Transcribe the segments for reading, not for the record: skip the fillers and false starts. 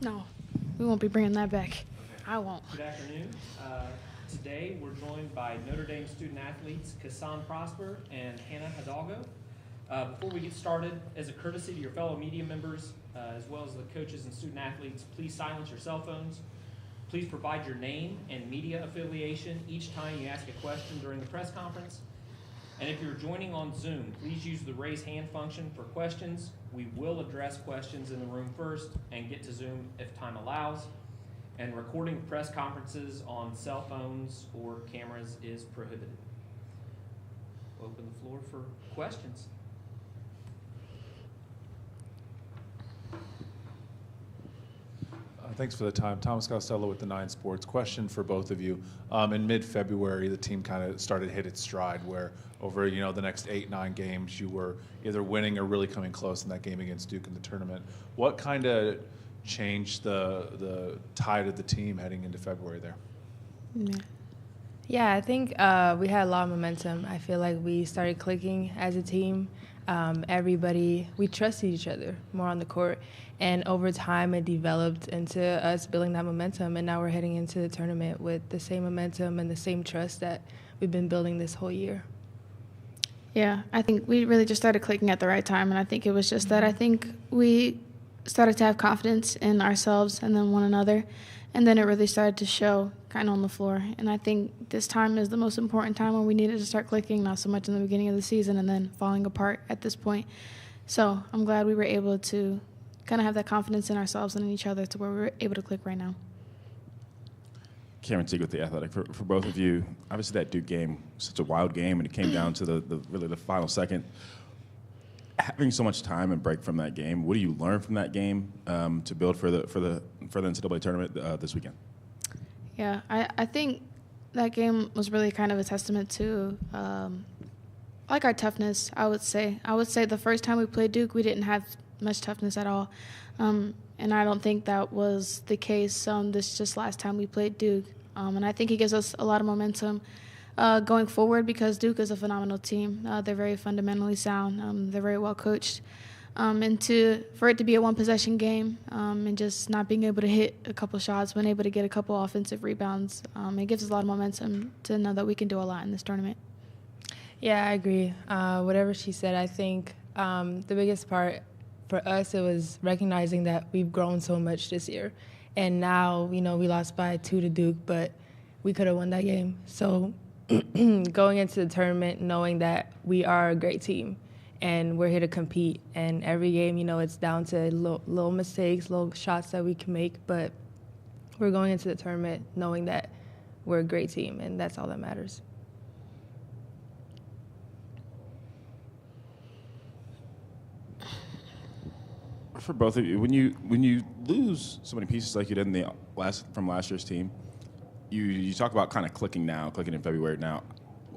No, we won't be bringing that back. Okay. I won't. Good afternoon. Today we're joined by Notre Dame student athletes Kassan Prosper and Hannah Hidalgo. Before we get started, as a courtesy to your fellow media members, as well as the coaches and student athletes, please silence your cell phones. Please provide your name and media affiliation each time you ask a question during the press conference. And if you're joining on Zoom, please use the raise hand function for questions. We will address questions in the room first and get to Zoom if time allows. And recording press conferences on cell phones or cameras is prohibited. Open the floor for questions. Thanks for the time. Thomas Costello with the 9 Sports. Question for both of you. In mid-February, the team kind of started to hit its stride where over the next 8-9 games, you were either winning or really coming close in that game against Duke in the tournament. What kind of changed the tide of the team heading into February there? Yeah, I think we had a lot of momentum. I feel like we started clicking as a team. We trusted each other more on the court. And over time, it developed into us building that momentum. And now we're heading into the tournament with the same momentum and the same trust that we've been building this whole year. Yeah, I think we really just started clicking at the right time. And I think it was just that I think we started to have confidence in ourselves and then one another. And then it really started to show kind of on the floor. And I think this time is the most important time when we needed to start clicking, not so much in the beginning of the season and then falling apart at this point. So I'm glad we were able to kind of have that confidence in ourselves and in each other to where we're able to click right now. Cameron Teague with The Athletic. For both of you, obviously that Duke game was such a wild game, and it came down to the final second. Having so much time and break from that game, what do you learn from that game to build for the NCAA tournament this weekend? Yeah, I think that game was really kind of a testament to our toughness, I would say. I would say the first time we played Duke, we didn't have much toughness at all. And I don't think that was the case this just last time we played Duke. And I think it gives us a lot of momentum going forward because Duke is a phenomenal team. They're very fundamentally sound. They're very well coached. And for it to be a one-possession game and just not being able to hit a couple shots, being able to get a couple offensive rebounds, it gives us a lot of momentum to know that we can do a lot in this tournament. Yeah, I agree. Whatever she said, I think the biggest part for us, it was recognizing that we've grown so much this year. And now, we lost by 2 to Duke, but we could have won that game. So going into the tournament, knowing that we are a great team and we're here to compete. And every game, it's down to little mistakes, little shots that we can make. But we're going into the tournament knowing that we're a great team, and that's all that matters. For both of you, when you lose so many pieces like you did from last year's team, you talk about kind of clicking in February now.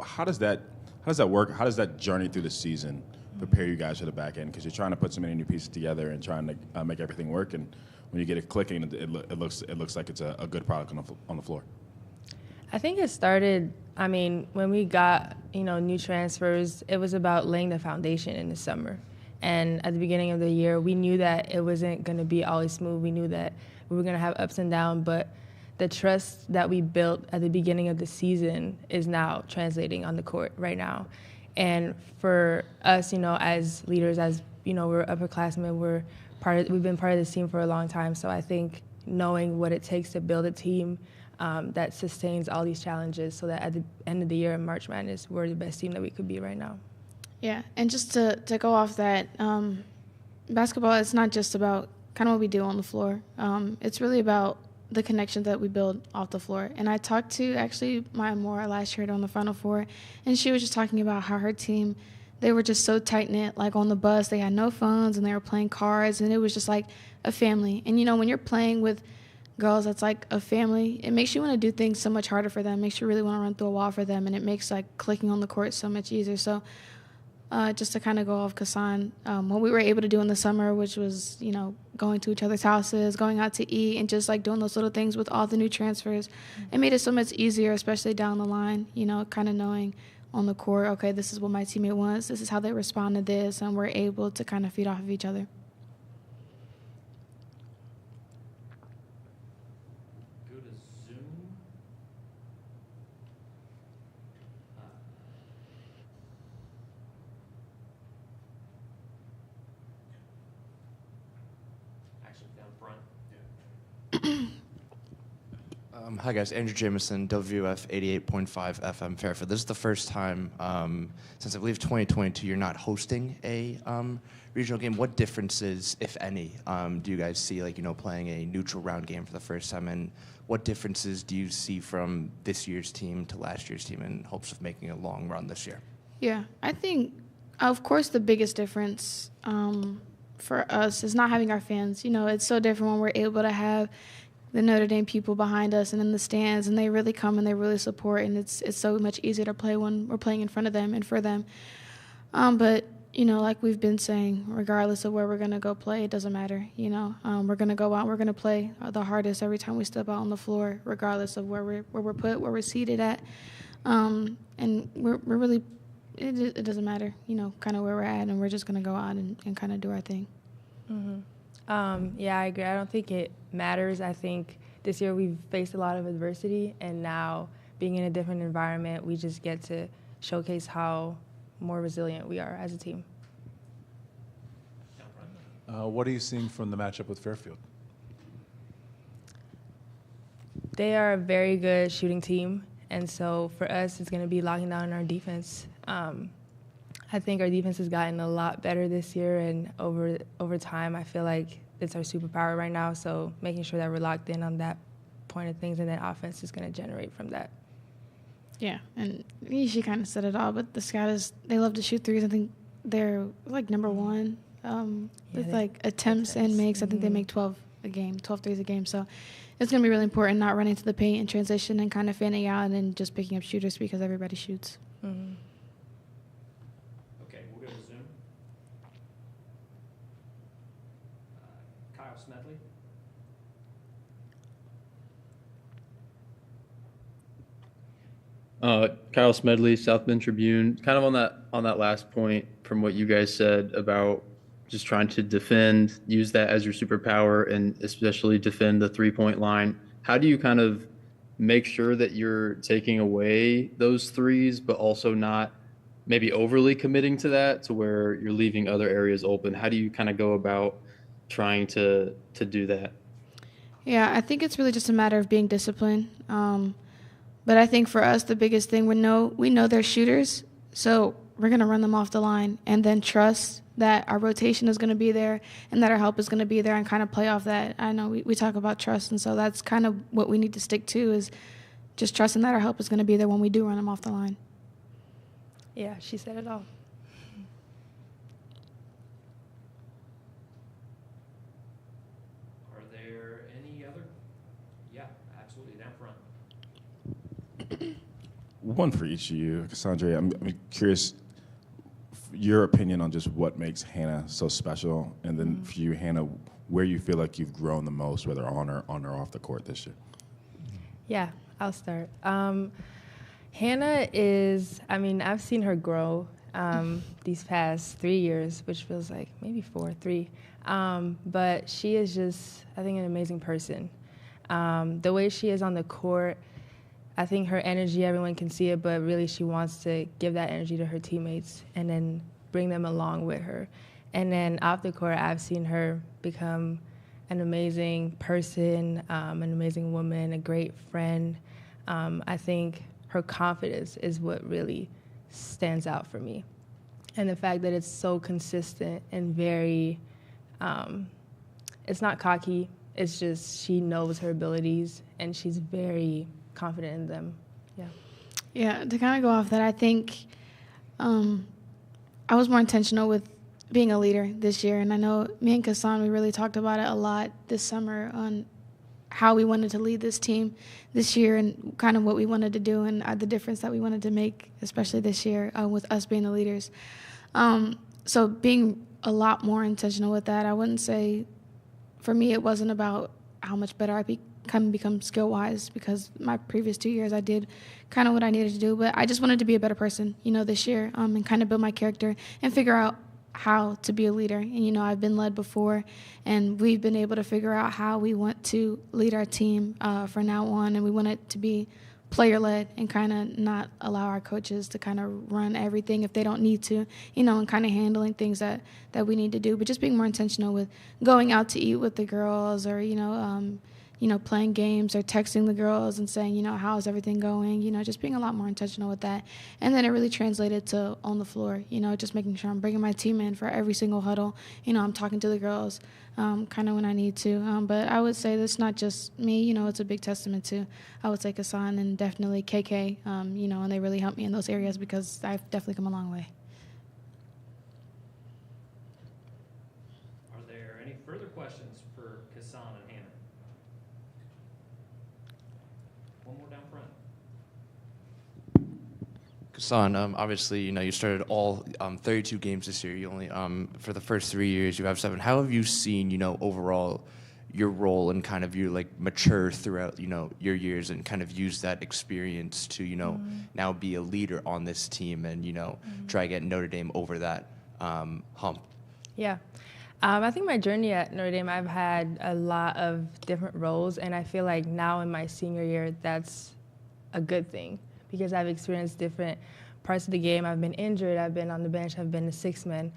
How does that work? How does that journey through the season prepare you guys for the back end? Because you're trying to put so many new pieces together and trying to make everything work. And when you get it clicking, it looks like it's a good product on the floor. I think it started, when we got, new transfers, it was about laying the foundation in the summer. And at the beginning of the year, we knew that it wasn't going to be always smooth. We knew that we were going to have ups and downs, but the trust that we built at the beginning of the season is now translating on the court right now. And for us, as leaders, as, we're upperclassmen, we've been part of this team for a long time. So I think knowing what it takes to build a team that sustains all these challenges so that at the end of the year in March Madness, we're the best team that we could be right now. Yeah, and just to go off that, basketball is not just about kind of what we do on the floor. It's really about the connections that we build off the floor. And I talked to actually Maya Moore last year on the Final Four, and she was just talking about how her team, they were just so tight-knit. Like on the bus, they had no phones, and they were playing cards, and it was just like a family. And, when you're playing with girls that's like a family, it makes you want to do things so much harder for them. It makes you really want to run through a wall for them, and it makes clicking on the court so much easier. So just to kind of go off Kassan, what we were able to do in the summer, which was, going to each other's houses, going out to eat, and just doing those little things with all the new transfers, it made it so much easier, especially down the line, kind of knowing on the court, okay, this is what my teammate wants, this is how they respond to this, and we're able to kind of feed off of each other. go to Zoom. Actually, down front. Hi guys, Andrew Jameson, WF 88.5 FM Fairfield. This is the first time since I believe 2022 you're not hosting a regional game. What differences, if any, do you guys see, like, playing a neutral round game for the first time, and what differences do you see from this year's team to last year's team in hopes of making a long run this year? Yeah, I think, of course, the biggest difference for us is not having our fans. It's so different when we're able to have the Notre Dame people behind us and in the stands, and they really come and they really support, and it's so much easier to play when we're playing in front of them and for them. But, like we've been saying, regardless of where we're going to go play, it doesn't matter. We're going to go out, we're going to play the hardest every time we step out on the floor, regardless of where we're put, where we're seated at. And we're really, it doesn't matter, kind of where we're at, and we're just going to go out and kind of do our thing. Mm-hmm. Yeah, I agree. I don't think it matters. I think this year we've faced a lot of adversity, and now being in a different environment, we just get to showcase how more resilient we are as a team. What are you seeing from the matchup with Fairfield? They are a very good shooting team, and so for us, it's going to be locking down our defense. I think our defense has gotten a lot better this year, and over time, I feel like it's our superpower right now. So making sure that we're locked in on that point of things, and then offense is going to generate from that. Yeah, and she kind of said it all, but the Scottish, they love to shoot threes. I think they're like number one with like attempts and makes. I think they make 12 threes a game. So it's going to be really important not running to the paint and transition and kind of fanning out and just picking up shooters because everybody shoots. Mm-hmm. Okay, we'll go to Zoom. Kyle Smedley. Kyle Smedley, South Bend Tribune. Kind of on that last point from what you guys said about just trying to defend, use that as your superpower, and especially defend the three-point line. How do you kind of make sure that you're taking away those threes, but also not maybe overly committing to that to where you're leaving other areas open? How do you kind of go about trying to do that? Yeah, I think it's really just a matter of being disciplined. But I think for us, the biggest thing, we know they're shooters, so we're going to run them off the line and then trust that our rotation is going to be there and that our help is going to be there and kind of play off that. I know we talk about trust, and so that's kind of what we need to stick to, is just trusting that our help is going to be there when we do run them off the line. Yeah, she said it all. Are there any other? Yeah, absolutely, down front. One for each of you. Cassandra, I'm curious your opinion on just what makes Hannah so special, and then for you, Hannah, where you feel like you've grown the most, whether on or off the court this year. Yeah, I'll start. Hannah is, I've seen her grow these past 3 years, which feels like maybe 3. But she is just, I think, an amazing person. The way she is on the court, I think her energy, everyone can see it, but really she wants to give that energy to her teammates and then bring them along with her. And then off the court, I've seen her become an amazing person, an amazing woman, a great friend. I think her confidence is what really stands out for me. And the fact that it's so consistent and very, it's not cocky, it's just she knows her abilities and she's very confident in them. Yeah, to kind of go off that, I think I was more intentional with being a leader this year, and I know me and Kassan, we really talked about it a lot this summer on how we wanted to lead this team this year and kind of what we wanted to do and the difference that we wanted to make, especially this year with us being the leaders. So being a lot more intentional with that, I wouldn't say, for me, it wasn't about how much better I become skill-wise, because my previous 2 years I did kind of what I needed to do, but I just wanted to be a better person, this year, and kind of build my character and figure out how to be a leader. And, I've been led before, and we've been able to figure out how we want to lead our team from now on, and we want it to be player-led and kind of not allow our coaches to kind of run everything if they don't need to, and kind of handling things that we need to do, but just being more intentional with going out to eat with the girls or, playing games or texting the girls and saying, how's everything going, just being a lot more intentional with that. And then it really translated to on the floor, just making sure I'm bringing my team in for every single huddle. I'm talking to the girls kind of when I need to. But I would say that's not just me, it's a big testament to, I would say, Kasan and definitely KK, and they really helped me in those areas because I've definitely come a long way. Are there any further questions for Kasan and Hannah? One more down front. Kasan, obviously, you started all 32 games this year. You only, for the first 3 years, you have 7. How have you seen, overall your role and kind of you mature throughout, your years and kind of use that experience to, now be a leader on this team and, try to get Notre Dame over that hump? Yeah. I think my journey at Notre Dame, I've had a lot of different roles, and I feel like now in my senior year, that's a good thing because I've experienced different parts of the game. I've been injured, I've been on the bench, I've been a sixth man,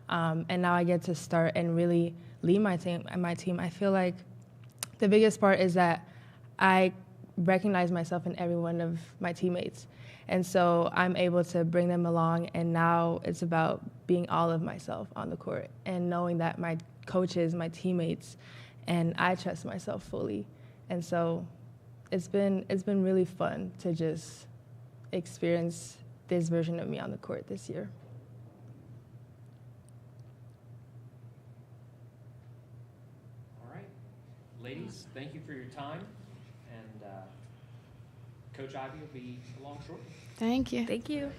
and now I get to start and really lead my team. I feel like the biggest part is that I recognize myself in every one of my teammates. And so I'm able to bring them along, and now it's about being all of myself on the court and knowing that my coaches, my teammates, and I trust myself fully. And so it's been really fun to just experience this version of me on the court this year. All right. Ladies, thank you for your time. And Coach Ivy will be along shortly. Thank you. Thank you.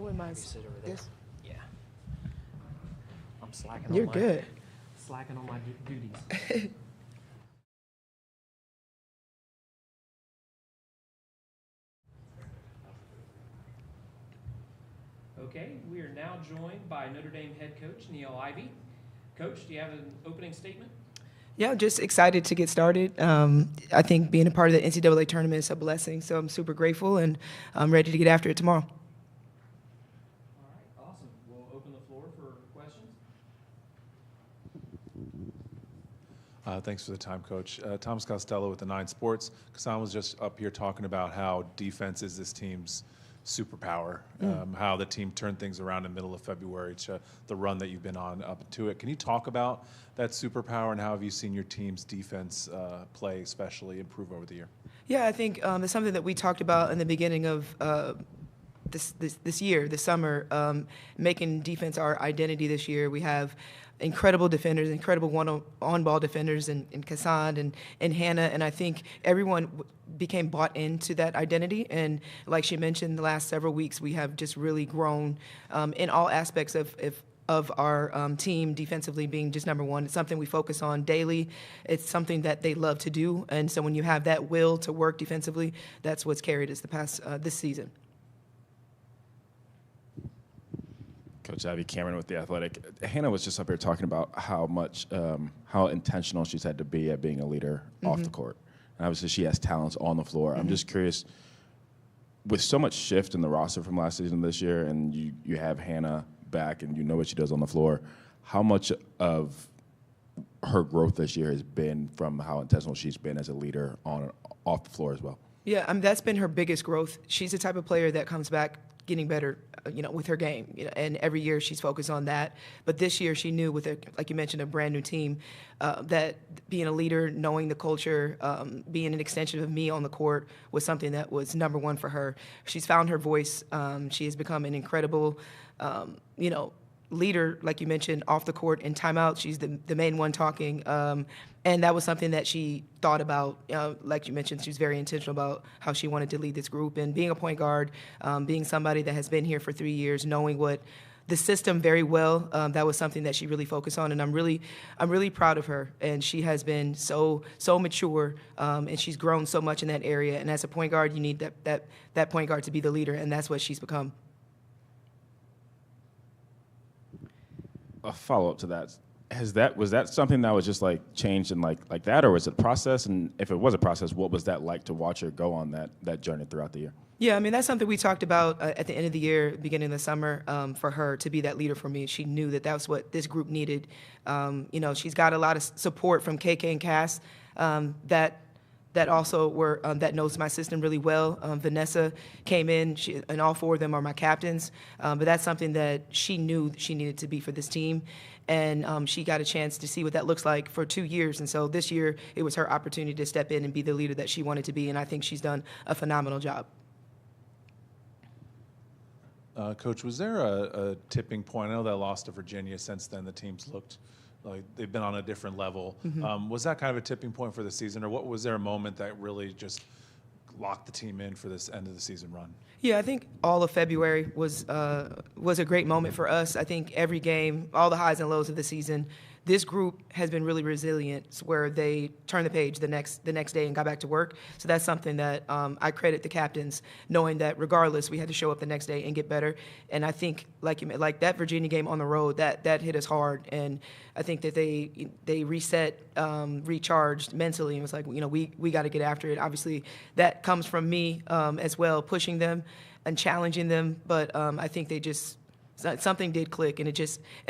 with mine. Sit over there. Yes. Yeah. I'm slacking You're on my good. Slacking on my duties. Okay, we are now joined by Notre Dame head coach Neil Ivey. Coach, do you have an opening statement? Yeah, just excited to get started. I think being a part of the NCAA tournament is a blessing, so I'm super grateful, and I'm ready to get after it tomorrow. All right, awesome. We'll open the floor for questions. Thanks for the time, Coach. Thomas Costello with the 9 Sports. Kassan was just up here talking about how defense is this team's superpower, how the team turned things around in the middle of February to the run that you've been on up to it. Can you talk about that superpower and how have you seen your team's defense play, especially improve over the year? Yeah, I think it's something that we talked about in the beginning of this year, this summer, making defense our identity this year. We have incredible defenders, incredible on-ball defenders in Kassan and Hannah, and I think everyone became bought into that identity. And like she mentioned, the last several weeks we have just really grown in all aspects of our team defensively being just number one. It's something we focus on daily. It's something that they love to do, and so when you have that will to work defensively, that's what's carried us this season. Coach Abby Cameron with The Athletic. Hannah was just up here talking about how intentional she's had to be at being a leader off the court. And obviously she has talents on the floor. I'm just curious, with so much shift in the roster from last season to this year, and you have Hannah back and you know what she does on the floor, how much of her growth this year has been from how intentional she's been as a leader off the floor as well? Yeah, that's been her biggest growth. She's the type of player that comes back getting better, with her game, and every year she's focused on that. But this year she knew, with like you mentioned, a brand new team, that being a leader, knowing the culture, being an extension of me on the court was something that was number one for her. She's found her voice. She has become an incredible, leader, like you mentioned, off the court in timeout. She's the main one talking. And that was something that she thought about. Like you mentioned, she was very intentional about how she wanted to lead this group. And being a point guard, being somebody that has been here for 3 years, knowing what the system very well, that was something that she really focused on. And I'm really proud of her. And she has been so mature, and she's grown so much in that area. And as a point guard, you need that point guard to be the leader, and that's what she's become. A follow-up to that. Was that something that was just like changed and like that, or was it a process? And if it was a process, what was that like to watch her go on that journey throughout the year? Yeah, that's something we talked about at the end of the year, beginning of the summer, for her to be that leader for me. She knew that was what this group needed. She's got a lot of support from KK and Cass that also that knows my system really well. Vanessa came in, and all 4 of them are my captains. But that's something that she knew she needed to be for this team. And she got a chance to see what that looks like for 2 years. And so this year, it was her opportunity to step in and be the leader that she wanted to be. And I think she's done a phenomenal job. Coach, was there a tipping point? I know that loss to Virginia. Since then, the team's looked like they've been on a different level. Was that kind of a tipping point for the season, or was there a moment that really just locked the team in for this end of the season run? Yeah, I think all of February was a great moment for us. I think every game, all the highs and lows of the season, this group has been really resilient, where they turned the page the next day and got back to work. So that's something that I credit the captains, knowing that regardless, we had to show up the next day and get better. And I think, like that Virginia game on the road, that hit us hard. And I think that they reset, recharged mentally, and was like, we got to get after it. Obviously, that comes from me as well, pushing them and challenging them. But I think they just. Something did click, and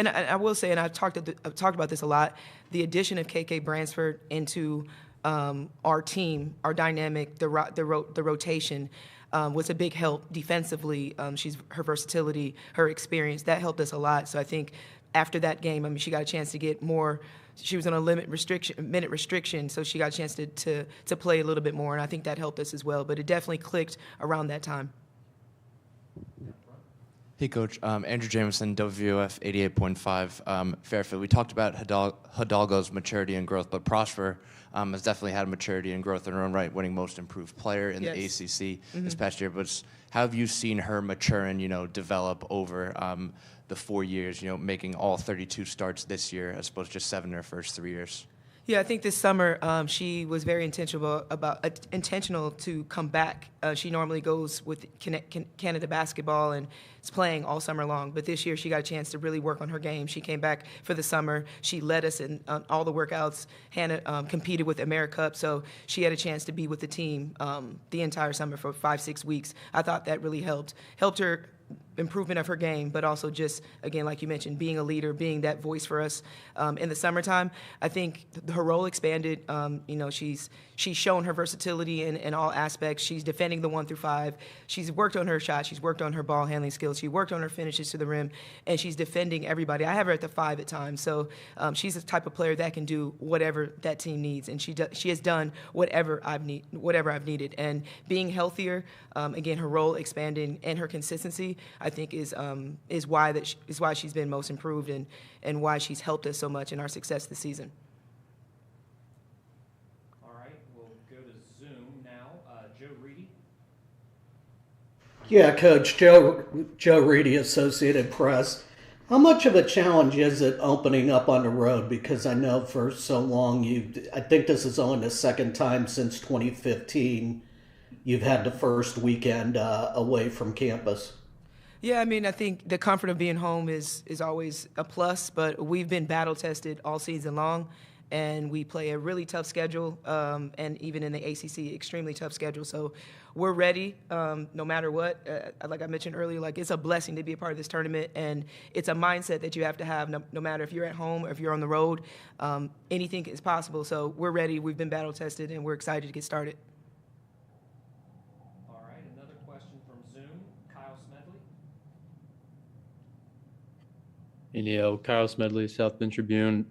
I will say, and I've talked about this a lot, the addition of KK Bransford into our team, our dynamic, the rotation, was a big help defensively. Her versatility, her experience, that helped us a lot. So I think after that game, she got a chance to get more. She was on a minute restriction, so she got a chance to play a little bit more, and I think that helped us as well. But it definitely clicked around that time. Hey, Coach. Andrew Jameson, WWF 88.5 Fairfield. We talked about Hidalgo's maturity and growth, but Prosper has definitely had maturity and growth in her own right, winning Most Improved Player in the ACC this past year. But how have you seen her mature and, develop over the 4 years, making all 32 starts this year as opposed to just 7 in her first 3 years? Yeah, I think this summer she was very intentional to come back. She normally goes with Canada basketball and is playing all summer long. But this year she got a chance to really work on her game. She came back for the summer. She led us in all the workouts. Hannah competed with AmeriCup, so she had a chance to be with the team the entire summer for 5-6 weeks. I thought that really helped her improvement of her game, but also just, again, like you mentioned, being a leader, being that voice for us in the summertime. I think her role expanded. She's shown her versatility in all aspects. She's defending the 1 through 5. She's worked on her shot. She's worked on her ball handling skills. She worked on her finishes to the rim, and she's defending everybody. I have her at the 5 at times, so she's the type of player that can do whatever that team needs, and she has done whatever I've needed. And being healthier, again, her role expanding and her consistency, I think is why she's been most improved and why she's helped us so much in our success this season. All right, we'll go to Zoom now. Joe Reedy. Yeah, Coach. Joe Reedy, Associated Press. How much of a challenge is it opening up on the road? Because I know for so long I think this is only the second time since 2015 you've had the first weekend away from campus. Yeah, I mean, I think the comfort of being home is always a plus, but we've been battle tested all season long, and we play a really tough schedule, and even in the ACC, extremely tough schedule. So we're ready no matter what. Like I mentioned earlier, it's a blessing to be a part of this tournament, and it's a mindset that you have to have no matter if you're at home or if you're on the road. Anything is possible. So we're ready. We've been battle tested, and we're excited to get started. All right, another question from Zoom. Kyle Smedley. Kyle Smedley, South Bend Tribune.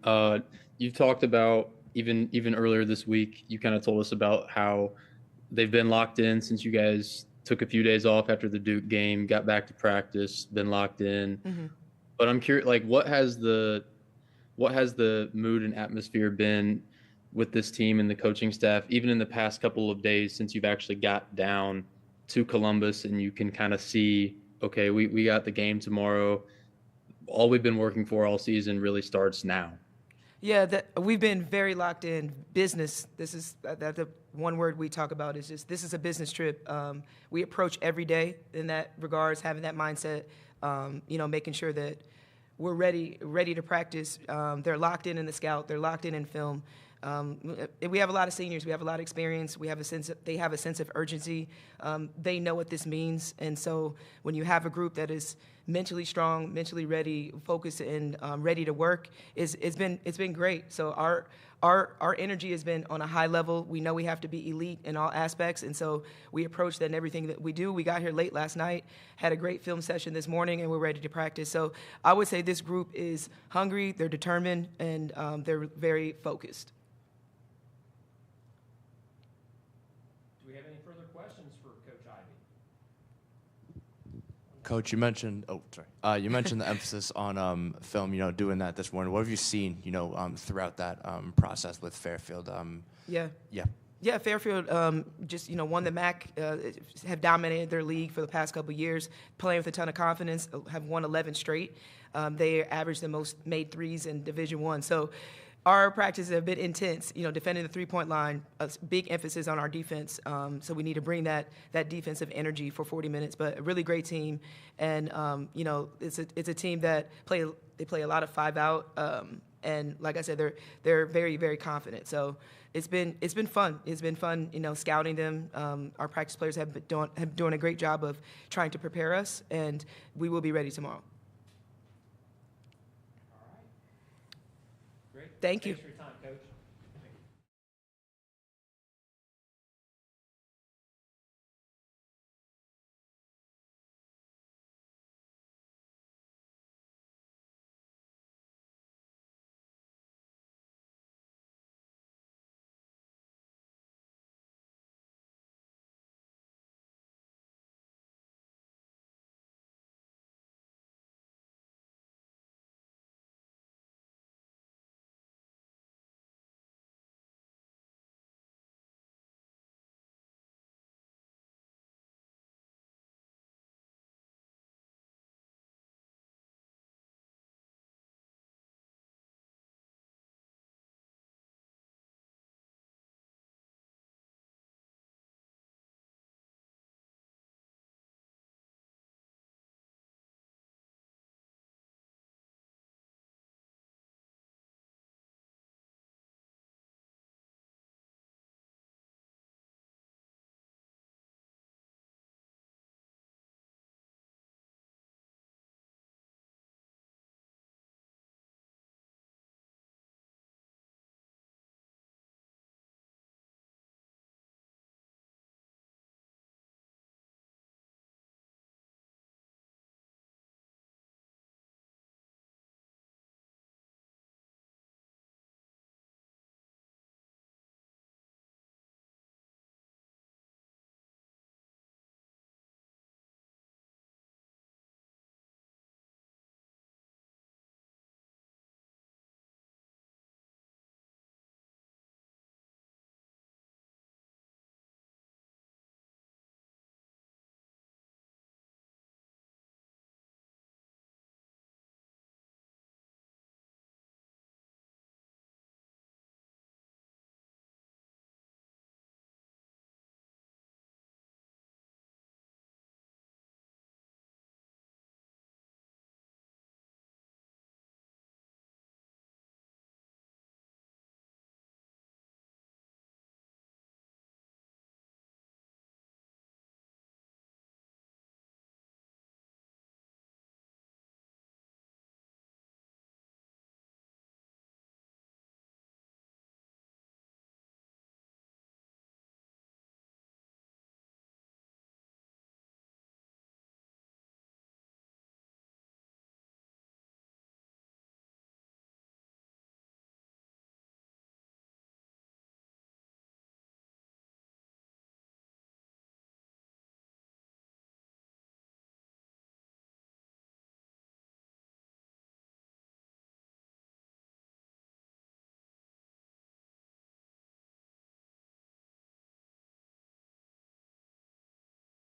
You talked about even earlier this week, you kind of told us about how they've been locked in since you guys took a few days off after the Duke game, got back to practice, been locked in. Mm-hmm. But I'm curious, what has the mood and atmosphere been with this team and the coaching staff, even in the past couple of days since you've actually got down to Columbus and you can kind of see, okay, we got the game tomorrow. All we've been working for all season really starts now. Yeah, we've been very locked in. Business. This is the one word we talk about is just this is a business trip. We approach every day in that regards, having that mindset. Making sure that we're ready to practice. They're locked in the scout. They're locked in film. We have a lot of seniors. We have a lot of experience. They have a sense of urgency. They know what this means, and so when you have a group that is mentally strong, mentally ready, focused, and ready to work, it's been great. So our energy has been on a high level. We know we have to be elite in all aspects, and so we approach that in everything that we do. We got here late last night, had a great film session this morning, and we're ready to practice. So I would say this group is hungry, they're determined, and they're very focused. Do we have any further questions for Coach Ivey? Coach, you mentioned you mentioned the emphasis on film. Doing that this morning. What have you seen? Throughout that process with Fairfield. Yeah, Fairfield just won the MAC. Have dominated their league for the past couple of years. Playing with a ton of confidence. Have won 11 straight. They average the most made threes in Division I. So our practices have been intense, defending the three-point line, a big emphasis on our defense. So we need to bring that defensive energy for 40 minutes. But a really great team, and it's a team that play a lot of 5-out, and like I said, they're very, very confident. So it's been fun. It's been fun, scouting them. Our practice players have been doing a great job of trying to prepare us, and we will be ready tomorrow. Great. Thank you. Thanks for your